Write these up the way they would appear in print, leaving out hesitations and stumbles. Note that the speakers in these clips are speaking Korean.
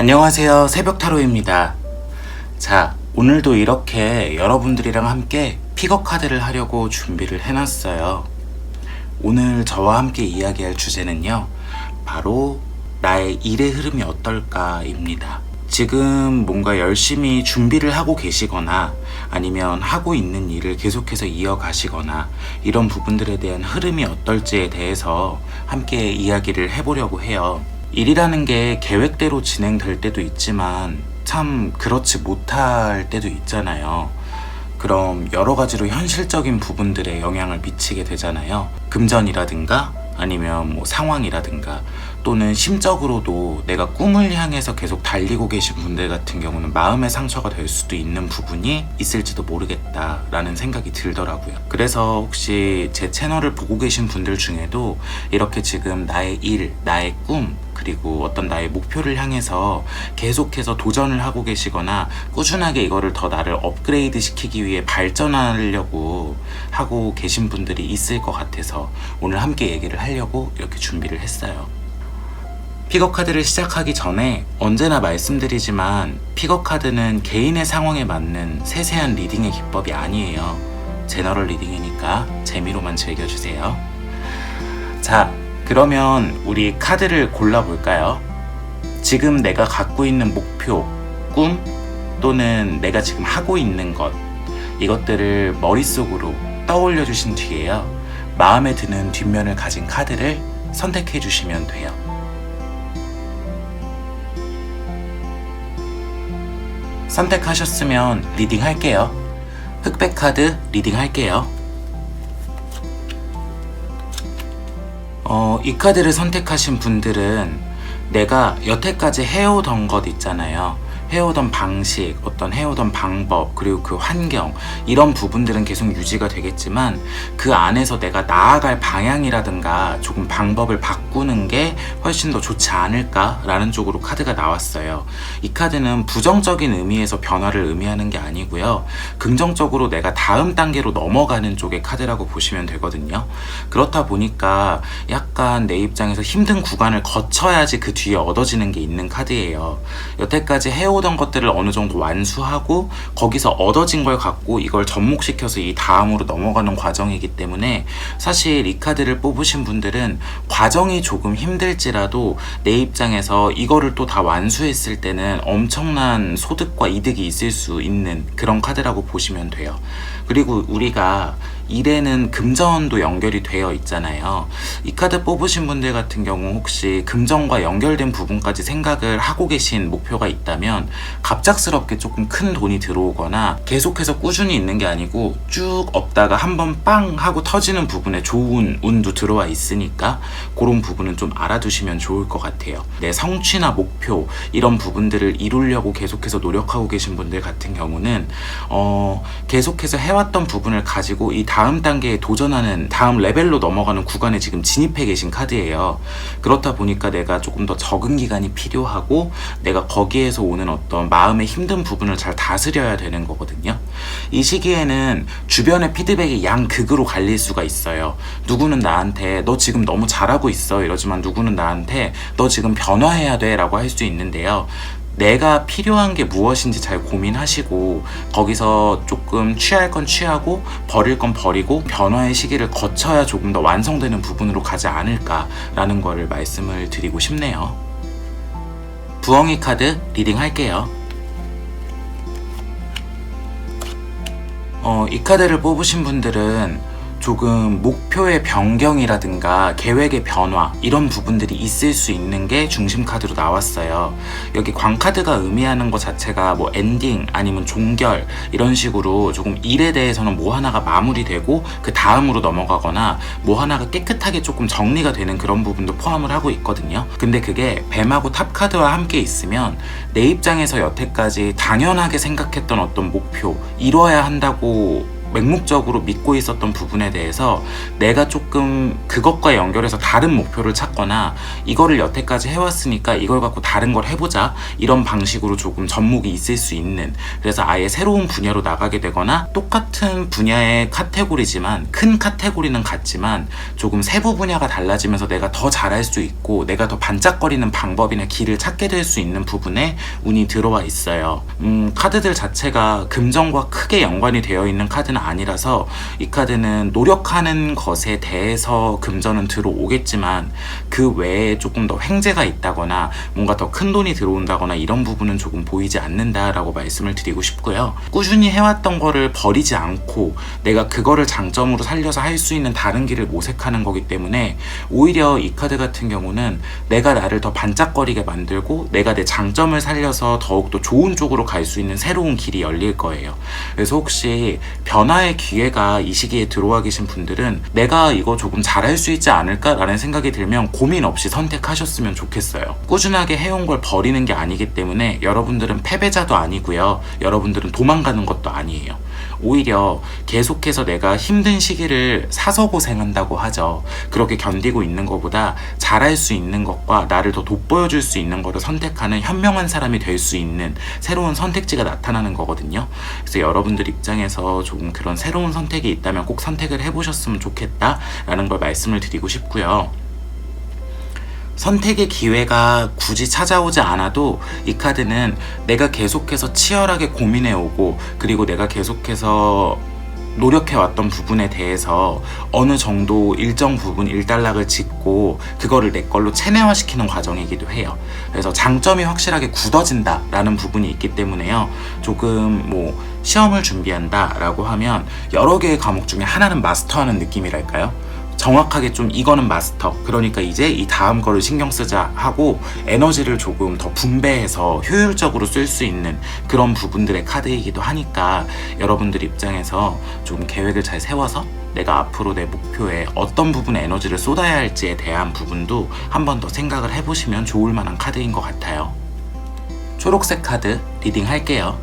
안녕하세요. 새벽타로입니다. 자, 오늘도 이렇게 여러분들이랑 함께 픽업 카드를 하려고 준비를 해놨어요. 오늘 저와 함께 이야기할 주제는요, 바로 나의 일의 흐름이 어떨까입니다. 지금 뭔가 열심히 준비를 하고 계시거나 아니면 하고 있는 일을 계속해서 이어가시거나 이런 부분들에 대한 흐름이 어떨지에 대해서 함께 이야기를 해보려고 해요. 일이라는 게 계획대로 진행될 때도 있지만 참 그렇지 못할 때도 있잖아요. 그럼 여러 가지로 현실적인 부분들에 영향을 미치게 되잖아요. 금전이라든가 아니면 뭐 상황이라든가 또는 심적으로도 내가 꿈을 향해서 계속 달리고 계신 분들 같은 경우는 마음의 상처가 될 수도 있는 부분이 있을지도 모르겠다라는 생각이 들더라고요. 그래서 혹시 제 채널을 보고 계신 분들 중에도 이렇게 지금 나의 일, 나의 꿈, 그리고 어떤 나의 목표를 향해서 계속해서 도전을 하고 계시거나 꾸준하게 이거를 더 나를 업그레이드 시키기 위해 발전하려고 하고 계신 분들이 있을 것 같아서 오늘 함께 얘기를 하려고 이렇게 준비를 했어요. 픽업 카드를 시작하기 전에 언제나 말씀드리지만 픽업 카드는 개인의 상황에 맞는 세세한 리딩의 기법이 아니에요. 제너럴 리딩이니까 재미로만 즐겨주세요. 자, 그러면 우리 카드를 골라볼까요? 지금 내가 갖고 있는 목표, 꿈, 또는 내가 지금 하고 있는 것, 이것들을 머릿속으로 떠올려 주신 뒤에요, 마음에 드는 뒷면을 가진 카드를 선택해 주시면 돼요. 선택하셨으면 리딩 할게요. 흑백 카드 리딩 할게요. 이 카드를 선택하신 분들은 내가 여태까지 해오던 것 있잖아요. 해오던 방식, 어떤 해오던 방법, 그리고 그 환경, 이런 부분들은 계속 유지가 되겠지만 그 안에서 내가 나아갈 방향이라든가 조금 방법을 바꾸는 게 훨씬 더 좋지 않을까라는 쪽으로 카드가 나왔어요. 이 카드는 부정적인 의미에서 변화를 의미하는 게 아니고요, 긍정적으로 내가 다음 단계로 넘어가는 쪽의 카드라고 보시면 되거든요. 그렇다 보니까 약간 내 입장에서 힘든 구간을 거쳐야지 그 뒤에 얻어지는 게 있는 카드예요. 여태까지 해오던 것들을 어느 정도 완수하고 거기서 얻어진 걸 갖고 이걸 접목시켜서 이 다음으로 넘어가는 과정이기 때문에 사실 이 카드를 뽑으신 분들은 과정이 조금 힘들지라도 내 입장에서 이거를 또 다 완수했을 때는 엄청난 소득과 이득이 있을 수 있는 그런 카드라고 보시면 돼요. 그리고 우리가 일에는 금전도 연결이 되어 있잖아요. 이 카드 뽑으신 분들 같은 경우 혹시 금전과 연결된 부분까지 생각을 하고 계신 목표가 있다면 갑작스럽게 조금 큰 돈이 들어오거나 계속해서 꾸준히 있는 게 아니고 쭉 없다가 한번 빵 하고 터지는 부분에 좋은 운도 들어와 있으니까 그런 부분은 좀 알아두시면 좋을 것 같아요. 내 성취나 목표 이런 부분들을 이루려고 계속해서 노력하고 계신 분들 같은 경우는 계속해서 해왔던 부분을 가지고 이 다음 단계에 도전하는, 다음 레벨로 넘어가는 구간에 지금 진입해 계신 카드예요. 그렇다 보니까 내가 조금 더 적응 기간이 필요하고 내가 거기에서 오는 어떤 마음의 힘든 부분을 잘 다스려야 되는 거거든요. 이 시기에는 주변의 피드백이 양극으로 갈릴 수가 있어요. 누구는 나한테 너 지금 너무 잘하고 있어 이러지만 누구는 나한테 너 지금 변화해야 돼 라고 할 수 있는데요. 내가 필요한 게 무엇인지 잘 고민하시고 거기서 조금 취할 건 취하고 버릴 건 버리고 변화의 시기를 거쳐야 조금 더 완성되는 부분으로 가지 않을까라는 거를 말씀을 드리고 싶네요. 부엉이 카드 리딩 할게요. 이 카드를 뽑으신 분들은 조금 목표의 변경이라든가 계획의 변화 이런 부분들이 있을 수 있는 게 중심 카드로 나왔어요. 여기 광카드가 의미하는 것 자체가 뭐 엔딩 아니면 종결 이런 식으로 조금 일에 대해서는 뭐 하나가 마무리되고 그 다음으로 넘어가거나 뭐 하나가 깨끗하게 조금 정리가 되는 그런 부분도 포함을 하고 있거든요. 근데 그게 뱀하고 탑 카드와 함께 있으면 내 입장에서 여태까지 당연하게 생각했던 어떤 목표, 이뤄야 한다고 맹목적으로 믿고 있었던 부분에 대해서 내가 조금 그것과 연결해서 다른 목표를 찾거나 이거를 여태까지 해왔으니까 이걸 갖고 다른 걸 해보자, 이런 방식으로 조금 접목이 있을 수 있는, 그래서 아예 새로운 분야로 나가게 되거나 똑같은 분야의 카테고리지만 큰 카테고리는 같지만 조금 세부 분야가 달라지면서 내가 더 잘할 수 있고 내가 더 반짝거리는 방법이나 길을 찾게 될 수 있는 부분에 운이 들어와 있어요. 카드들 자체가 금전과 크게 연관이 되어 있는 카드는 아니라서 이 카드는 노력하는 것에 대해서 금전은 들어오겠지만 그 외에 조금 더 횡재가 있다거나 뭔가 더 큰 돈이 들어온다거나 이런 부분은 조금 보이지 않는다라고 말씀을 드리고 싶고요. 꾸준히 해왔던 거를 버리지 않고 내가 그거를 장점으로 살려서 할 수 있는 다른 길을 모색하는 거기 때문에 오히려 이 카드 같은 경우는 내가 나를 더 반짝거리게 만들고 내가 내 장점을 살려서 더욱더 좋은 쪽으로 갈 수 있는 새로운 길이 열릴 거예요. 그래서 혹시 변화의 기회가 이 시기에 들어와 계신 분들은 내가 이거 조금 잘할 수 있지 않을까라는 생각이 들면 고민 없이 선택하셨으면 좋겠어요. 꾸준하게 해온 걸 버리는 게 아니기 때문에 여러분들은 패배자도 아니고요. 여러분들은 도망가는 것도 아니에요. 오히려 계속해서 내가 힘든 시기를 사서 고생한다고 하죠. 그렇게 견디고 있는 것보다 잘할 수 있는 것과 나를 더 돋보여줄 수 있는 것을 선택하는 현명한 사람이 될 수 있는 새로운 선택지가 나타나는 거거든요. 그래서 여러분들 입장에서 조금 그런 새로운 선택이 있다면 꼭 선택을 해보셨으면 좋겠다라는 걸 말씀을 드리고 싶고요. 선택의 기회가 굳이 찾아오지 않아도 이 카드는 내가 계속해서 치열하게 고민해오고 그리고 내가 계속해서 노력해왔던 부분에 대해서 어느 정도 일정 부분 일단락을 짓고 그거를 내 걸로 체내화시키는 과정이기도 해요. 그래서 장점이 확실하게 굳어진다라는 부분이 있기 때문에요. 조금 시험을 준비한다라고 하면 여러 개의 과목 중에 하나는 마스터하는 느낌이랄까요? 정확하게 좀 이거는 마스터, 그러니까 이제 이 다음 거를 신경 쓰자 하고 에너지를 조금 더 분배해서 효율적으로 쓸 수 있는 그런 부분들의 카드이기도 하니까 여러분들 입장에서 좀 계획을 잘 세워서 내가 앞으로 내 목표에 어떤 부분에 에너지를 쏟아야 할지에 대한 부분도 한 번 더 생각을 해보시면 좋을 만한 카드인 것 같아요. 초록색 카드 리딩 할게요.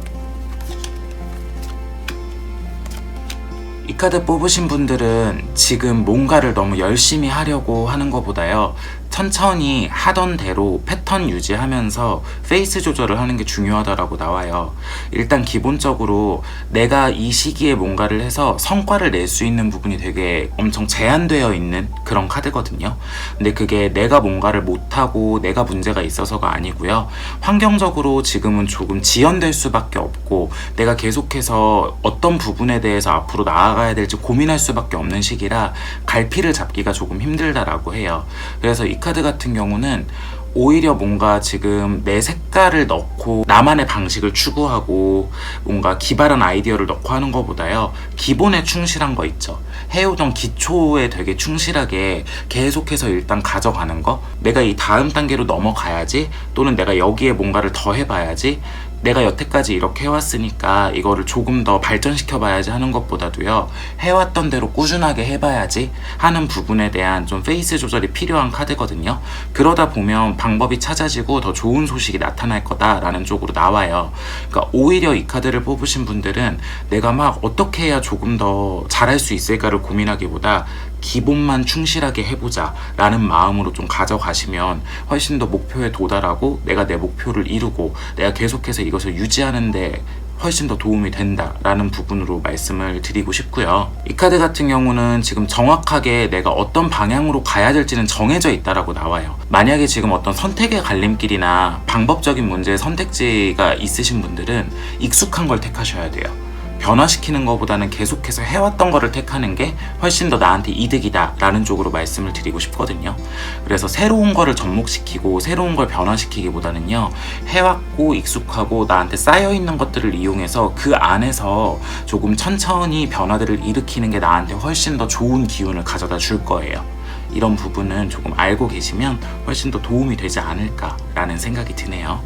이 카드 뽑으신 분들은 지금 뭔가를 너무 열심히 하려고 하는 것보다요, 천천히 하던 대로 패턴 유지하면서 페이스 조절을 하는 게 중요하다라고 나와요. 일단 기본적으로 내가 이 시기에 뭔가를 해서 성과를 낼 수 있는 부분이 되게 엄청 제한되어 있는 그런 카드거든요. 근데 그게 내가 뭔가를 못하고 내가 문제가 있어서가 아니고요. 환경적으로 지금은 조금 지연될 수밖에 없고 내가 계속해서 어떤 부분에 대해서 앞으로 나아가야 될지 고민할 수밖에 없는 시기라 갈피를 잡기가 조금 힘들다라고 해요. 그래서 이 카드 같은 경우는 오히려 뭔가 지금 내 색깔을 넣고 나만의 방식을 추구하고 뭔가 기발한 아이디어를 넣고 하는 것보다요, 기본에 충실한 거 있죠. 해오던 기초에 되게 충실하게 계속해서 일단 가져가는 거, 내가 이 다음 단계로 넘어가야지, 또는 내가 여기에 뭔가를 더 해봐야지, 내가 여태까지 이렇게 해왔으니까 이거를 조금 더 발전시켜봐야지 하는 것보다도요, 해왔던 대로 꾸준하게 해봐야지 하는 부분에 대한 좀 페이스 조절이 필요한 카드거든요. 그러다 보면 방법이 찾아지고 더 좋은 소식이 나타날 거다라는 쪽으로 나와요. 그러니까 오히려 이 카드를 뽑으신 분들은 내가 막 어떻게 해야 조금 더 잘할 수 있을까를 고민하기보다 기본만 충실하게 해보자 라는 마음으로 좀 가져가시면 훨씬 더 목표에 도달하고 내가 내 목표를 이루고 내가 계속해서 이것을 유지하는데 훨씬 더 도움이 된다라는 부분으로 말씀을 드리고 싶고요. 이 카드 같은 경우는 지금 정확하게 내가 어떤 방향으로 가야 될지는 정해져 있다라고 나와요. 만약에 지금 어떤 선택의 갈림길이나 방법적인 문제의 선택지가 있으신 분들은 익숙한 걸 택하셔야 돼요. 변화시키는 것보다는 계속해서 해왔던 거를 택하는 게 훨씬 더 나한테 이득이다 라는 쪽으로 말씀을 드리고 싶거든요. 그래서 새로운 거를 접목시키고 새로운 걸 변화시키기보다는요, 해왔고 익숙하고 나한테 쌓여있는 것들을 이용해서 그 안에서 조금 천천히 변화들을 일으키는 게 나한테 훨씬 더 좋은 기운을 가져다 줄 거예요. 이런 부분은 조금 알고 계시면 훨씬 더 도움이 되지 않을까라는 생각이 드네요.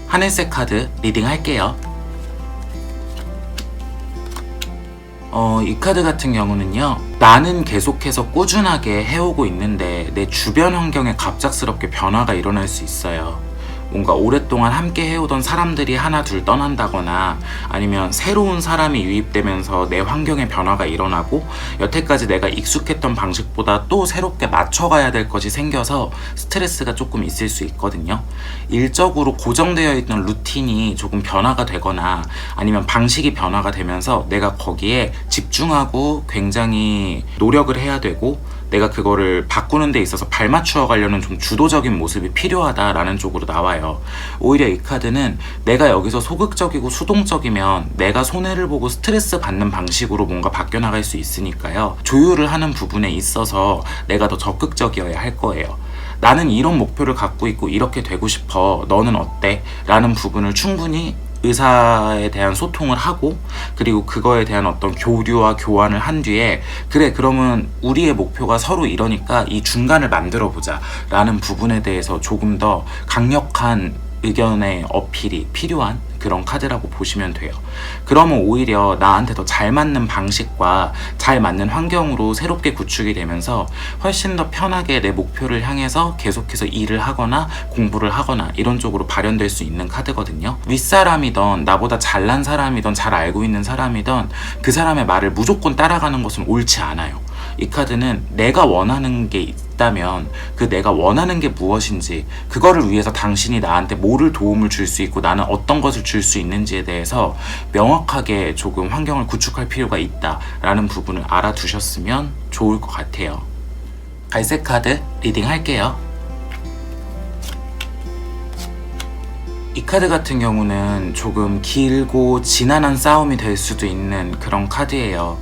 하늘색 카드 리딩 할게요. 이 카드 같은 경우는요, 나는 계속해서 꾸준하게 해오고 있는데 내 주변 환경에 갑작스럽게 변화가 일어날 수 있어요. 뭔가 오랫동안 함께 해오던 사람들이 하나 둘 떠난다거나 아니면 새로운 사람이 유입되면서 내 환경에 변화가 일어나고 여태까지 내가 익숙했던 방식보다 또 새롭게 맞춰가야 될 것이 생겨서 스트레스가 조금 있을 수 있거든요. 일적으로 고정되어 있던 루틴이 조금 변화가 되거나 아니면 방식이 변화가 되면서 내가 거기에 집중하고 굉장히 노력을 해야 되고 내가 그거를 바꾸는 데 있어서 발맞추어 가려는 좀 주도적인 모습이 필요하다라는 쪽으로 나와요. 오히려 이 카드는 내가 여기서 소극적이고 수동적이면 내가 손해를 보고 스트레스 받는 방식으로 뭔가 바뀌어 나갈 수 있으니까요. 조율을 하는 부분에 있어서 내가 더 적극적이어야 할 거예요. 나는 이런 목표를 갖고 있고 이렇게 되고 싶어. 너는 어때? 라는 부분을 충분히 의사에 대한 소통을 하고 그리고 그거에 대한 어떤 교류와 교환을 한 뒤에 그래 그러면 우리의 목표가 서로 이러니까 이 중간을 만들어 보자 라는 부분에 대해서 조금 더 강력한 의견의 어필이 필요한 그런 카드라고 보시면 돼요. 그러면 오히려 나한테 더 잘 맞는 방식과 잘 맞는 환경으로 새롭게 구축이 되면서 훨씬 더 편하게 내 목표를 향해서 계속해서 일을 하거나 공부를 하거나 이런 쪽으로 발현될 수 있는 카드거든요. 윗사람이던 나보다 잘난 사람이던 잘 알고 있는 사람이던 그 사람의 말을 무조건 따라가는 것은 옳지 않아요. 이 카드는 내가 원하는 게 있다면 그 내가 원하는 게 무엇인지 그거를 위해서 당신이 나한테 뭐를 도움을 줄 수 있고 나는 어떤 것을 줄 수 있는지에 대해서 명확하게 조금 환경을 구축할 필요가 있다라는 부분을 알아두셨으면 좋을 것 같아요. 갈색 카드 리딩 할게요. 이 카드 같은 경우는 조금 길고 지난한 싸움이 될 수도 있는 그런 카드예요.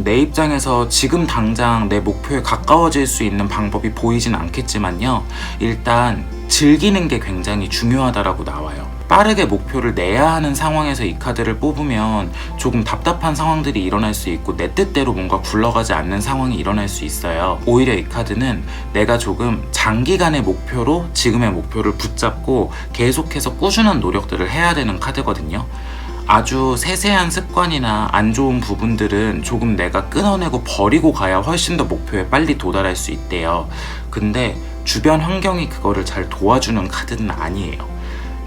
내 입장에서 지금 당장 내 목표에 가까워질 수 있는 방법이 보이진 않겠지만요. 일단 즐기는 게 굉장히 중요하다라고 나와요. 빠르게 목표를 내야 하는 상황에서 이 카드를 뽑으면 조금 답답한 상황들이 일어날 수 있고 내 뜻대로 뭔가 굴러가지 않는 상황이 일어날 수 있어요. 오히려 이 카드는 내가 조금 장기간의 목표로 지금의 목표를 붙잡고 계속해서 꾸준한 노력들을 해야 되는 카드거든요. 아주 세세한 습관이나 안 좋은 부분들은 조금 내가 끊어내고 버리고 가야 훨씬 더 목표에 빨리 도달할 수 있대요. 근데 주변 환경이 그거를 잘 도와주는 카드는 아니에요.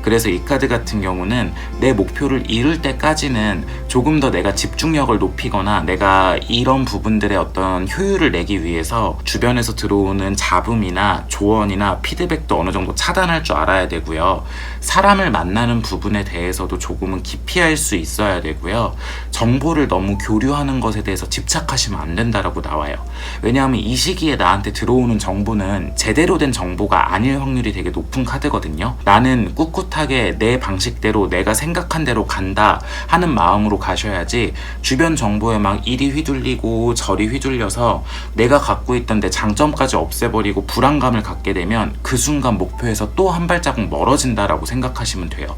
그래서 이 카드 같은 경우는 내 목표를 이룰 때까지는 조금 더 내가 집중력을 높이거나 내가 이런 부분들의 어떤 효율을 내기 위해서 주변에서 들어오는 잡음이나 조언이나 피드백도 어느 정도 차단할 줄 알아야 되고요. 사람을 만나는 부분에 대해서도 조금은 기피할 수 있어야 되고요. 정보를 너무 교류하는 것에 대해서 집착하시면 안 된다라고 나와요. 왜냐하면 이 시기에 나한테 들어오는 정보는 제대로 된 정보가 아닐 확률이 되게 높은 카드거든요. 나는 꿋꿋하게 내 방식대로 내가 생각한 대로 간다 하는 마음으로 가셔야지 주변 정보에 막 이리 휘둘리고 저리 휘둘려서 내가 갖고 있던 내 장점까지 없애버리고 불안감을 갖게 되면 그 순간 목표에서 또 한 발자국 멀어진다라고 생각하시면 돼요.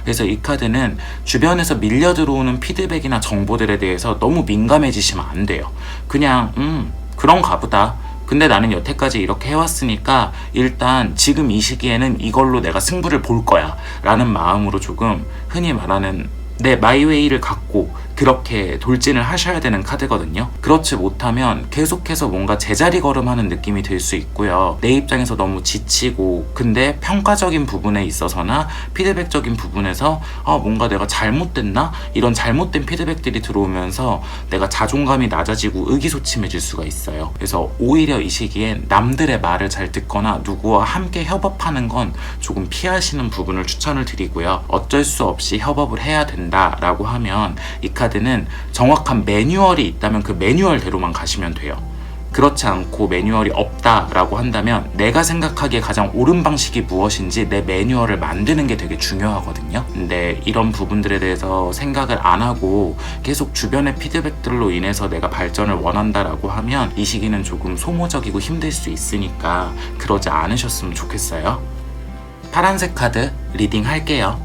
그래서 이 카드는 주변에서 밀려 들어오는 피드백이나 정보들에 대해서 너무 민감해지시면 안 돼요. 그냥 그런가 보다. 근데 나는 여태까지 이렇게 해왔으니까 일단 지금 이 시기에는 이걸로 내가 승부를 볼 거야 라는 마음으로 조금 흔히 말하는 내 마이웨이를 갖고 그렇게 돌진을 하셔야 되는 카드거든요. 그렇지 못하면 계속해서 뭔가 제자리 걸음하는 느낌이 들 수 있고요. 내 입장에서 너무 지치고 근데 평가적인 부분에 있어서나 피드백적인 부분에서 뭔가 내가 잘못됐나? 이런 잘못된 피드백들이 들어오면서 내가 자존감이 낮아지고 의기소침해질 수가 있어요. 그래서 오히려 이 시기엔 남들의 말을 잘 듣거나 누구와 함께 협업하는 건 조금 피하시는 부분을 추천을 드리고요. 어쩔 수 없이 협업을 해야 된다라고 하면 이 카드는 정확한 매뉴얼이 있다면 그 매뉴얼대로만 가시면 돼요. 그렇지 않고 매뉴얼이 없다라고 한다면 내가 생각하기에 가장 옳은 방식이 무엇인지 내 매뉴얼을 만드는 게 되게 중요하거든요. 근데 이런 부분들에 대해서 생각을 안 하고 계속 주변의 피드백들로 인해서 내가 발전을 원한다라고 하면 이 시기는 조금 소모적이고 힘들 수 있으니까 그러지 않으셨으면 좋겠어요. 파란색 카드 리딩 할게요.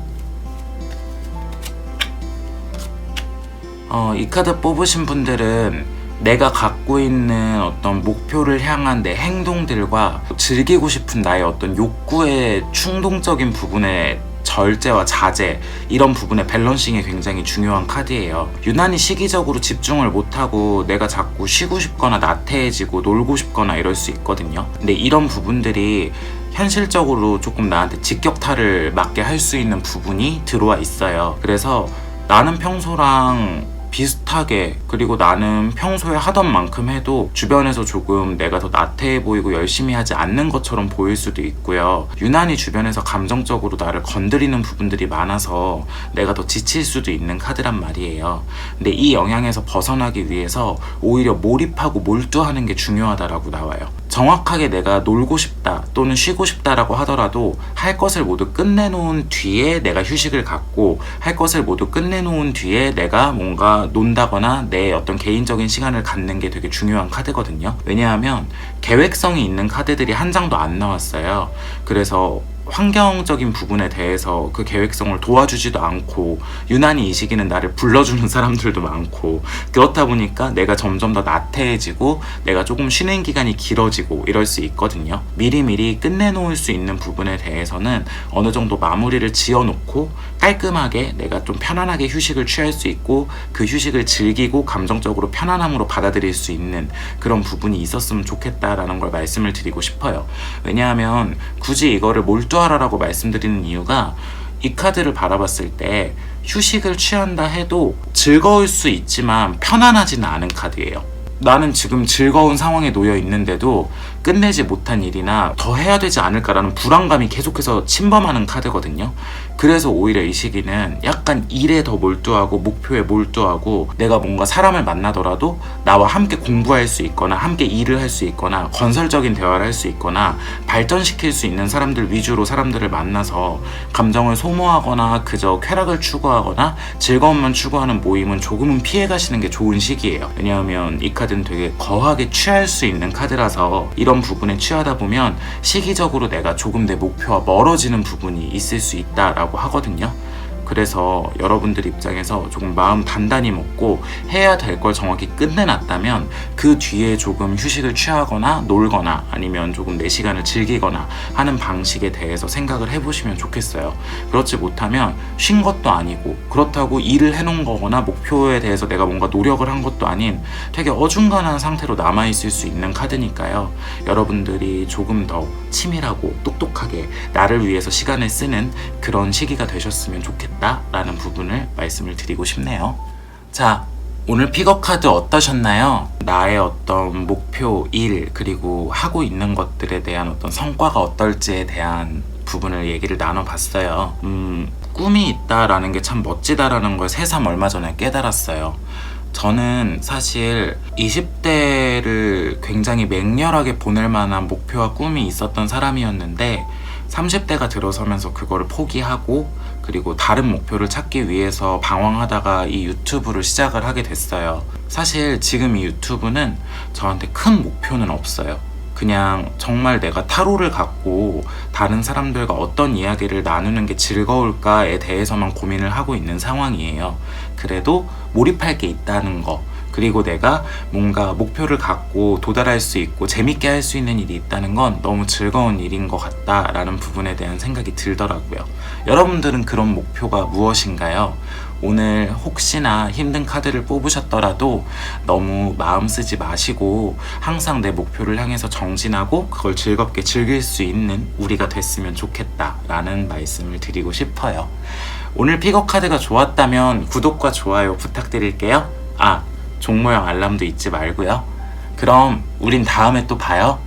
이 카드 뽑으신 분들은 내가 갖고 있는 어떤 목표를 향한 내 행동들과 즐기고 싶은 나의 어떤 욕구의 충동적인 부분에 절제와 자제 이런 부분의 밸런싱이 굉장히 중요한 카드예요. 유난히 시기적으로 집중을 못하고 내가 자꾸 쉬고 싶거나 나태해지고 놀고 싶거나 이럴 수 있거든요. 근데 이런 부분들이 현실적으로 조금 나한테 직격탄을 맞게 할 수 있는 부분이 들어와 있어요. 그래서 나는 평소랑 비슷하게, 그리고 나는 평소에 하던 만큼 해도 주변에서 조금 내가 더 나태해 보이고 열심히 하지 않는 것처럼 보일 수도 있고요. 유난히 주변에서 감정적으로 나를 건드리는 부분들이 많아서 내가 더 지칠 수도 있는 카드란 말이에요. 근데 이 영향에서 벗어나기 위해서 오히려 몰입하고 몰두하는 게 중요하다라고 나와요. 정확하게 내가 놀고 싶다 또는 쉬고 싶다라고 하더라도 할 것을 모두 끝내놓은 뒤에 내가 휴식을 갖고, 할 것을 모두 끝내놓은 뒤에 내가 뭔가 논다거나 내 어떤 개인적인 시간을 갖는 게 되게 중요한 카드거든요. 왜냐하면 계획성이 있는 카드들이 한 장도 안 나왔어요. 그래서 환경적인 부분에 대해서 그 계획성을 도와주지도 않고, 유난히 이 시기는 나를 불러주는 사람들도 많고, 그렇다 보니까 내가 점점 더 나태해지고 내가 조금 쉬는 기간이 길어지고 이럴 수 있거든요. 미리미리 끝내놓을 수 있는 부분에 대해서는 어느 정도 마무리를 지어놓고 깔끔하게 내가 좀 편안하게 휴식을 취할 수 있고, 그 휴식을 즐기고 감정적으로 편안함으로 받아들일 수 있는 그런 부분이 있었으면 좋겠다라는 걸 말씀을 드리고 싶어요. 왜냐하면 굳이 이거를 몰두하라라고 말씀드리는 이유가, 이 카드를 바라봤을 때 휴식을 취한다 해도 즐거울 수 있지만 편안하지는 않은 카드예요. 나는 지금 즐거운 상황에 놓여 있는데도 끝내지 못한 일이나 더 해야 되지 않을까라는 불안감이 계속해서 침범하는 카드거든요. 그래서 오히려 이 시기는 약간 일에 더 몰두하고 목표에 몰두하고, 내가 뭔가 사람을 만나더라도 나와 함께 공부할 수 있거나 함께 일을 할 수 있거나 건설적인 대화를 할 수 있거나 발전시킬 수 있는 사람들 위주로 사람들을 만나서 감정을 소모하거나 그저 쾌락을 추구하거나 즐거움만 추구하는 모임은 조금은 피해 가시는 게 좋은 시기예요. 왜냐하면 이 카드는 되게 거하게 취할 수 있는 카드라서 이런 부분에 취하다 보면 시기적으로 내가 조금 내 목표와 멀어지는 부분이 있을 수 있다라고 하거든요. 그래서 여러분들 입장에서 조금 마음 단단히 먹고 해야 될 걸 정확히 끝내놨다면 그 뒤에 조금 휴식을 취하거나 놀거나 아니면 조금 내 시간을 즐기거나 하는 방식에 대해서 생각을 해보시면 좋겠어요. 그렇지 못하면 쉰 것도 아니고, 그렇다고 일을 해놓은 거거나 목표에 대해서 내가 뭔가 노력을 한 것도 아닌 되게 어중간한 상태로 남아있을 수 있는 카드니까요. 여러분들이 조금 더 치밀하고 똑똑하게 나를 위해서 시간을 쓰는 그런 시기가 되셨으면 좋겠다 라는 부분을 말씀을 드리고 싶네요. 자, 오늘 픽업 카드 어떠셨나요? 나의 어떤 목표, 일, 그리고 하고 있는 것들에 대한 어떤 성과가 어떨지에 대한 부분을 얘기를 나눠봤어요. 꿈이 있다라는 게 참 멋지다라는 걸 새삼 얼마 전에 깨달았어요. 저는 사실 20대를 굉장히 맹렬하게 보낼 만한 목표와 꿈이 있었던 사람이었는데 30대가 들어서면서 그거를 포기하고, 그리고 다른 목표를 찾기 위해서 방황하다가 이 유튜브를 시작을 하게 됐어요. 사실 지금 이 유튜브는 저한테 큰 목표는 없어요. 그냥 정말 내가 타로를 갖고 다른 사람들과 어떤 이야기를 나누는 게 즐거울까에 대해서만 고민을 하고 있는 상황이에요. 그래도 몰입할 게 있다는 거, 그리고 내가 뭔가 목표를 갖고 도달할 수 있고 재밌게 할 수 있는 일이 있다는 건 너무 즐거운 일인 것 같다라는 부분에 대한 생각이 들더라고요. 여러분들은 그런 목표가 무엇인가요? 오늘 혹시나 힘든 카드를 뽑으셨더라도 너무 마음 쓰지 마시고 항상 내 목표를 향해서 정진하고 그걸 즐겁게 즐길 수 있는 우리가 됐으면 좋겠다라는 말씀을 드리고 싶어요. 오늘 픽업 카드가 좋았다면 구독과 좋아요 부탁드릴게요. 종 모양 알람도 잊지 말고요. 그럼 우린 다음에 또 봐요.